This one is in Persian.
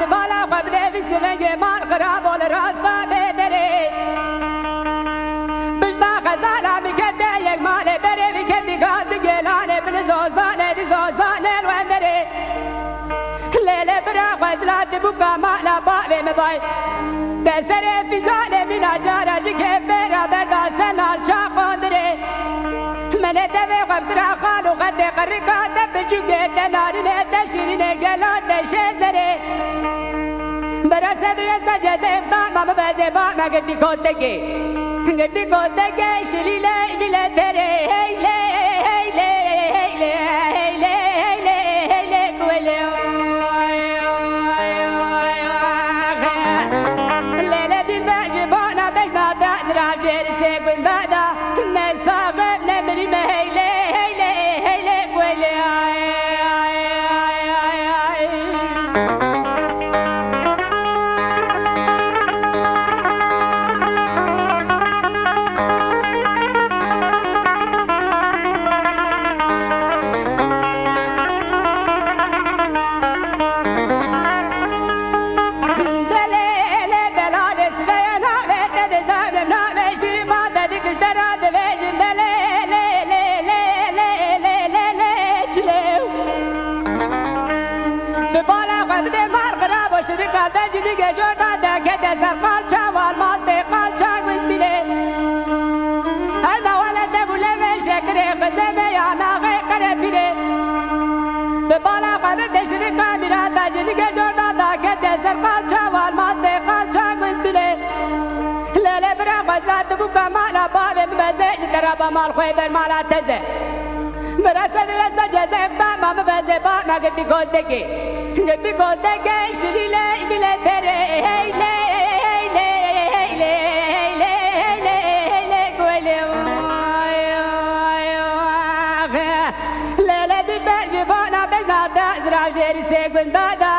بالا قبله في سفنج مال خراب والراسطة بدري بشتا خزالة مكده يك مال بري بكدي قاد قلاني بالزوزاني دزوزاني الوندري ليلة برا خزلات بكا مالا بابي مباي تسري في زالي من أجارة جكبرا بردا سنال شاقوندري من الدفع قبترا خالو غد قرقا تبجوكي تنارين تشيرين قلان تشيزري برسد يسجد باما مبادي باما قدي كوتكي شليلة إبلا تري هيلي هيلي هيلي هيلي هيلي هيلي كويلي الليلة دي باجبونا بجنا تأذرا جيرسي كوين بادا نساقب نمري مهيلي هيلي هيلي كويلي دیگه جونا دکه سرقال چوال ماسته قال چاگوستیله هر نوالت بوله و شکره قدمه یا ناغه قره پیره به بالا قدر دشری کامیرا تاجی دیگه جونا دکه سرقال چوال ماسته قال چاگوستیله لیله برا قدرات بوکا مالا بابه مبزه جترا با مال خوی بر مالا تزه برسد ویسا جزه باما مبزه باما گردی گوزدگی گردی گوزدگی شریله ایمیله تره هیله هیله هیله هیله هیله هیله گویله لیله دی برجبانا بجنا دازرا جیری سیگون دادا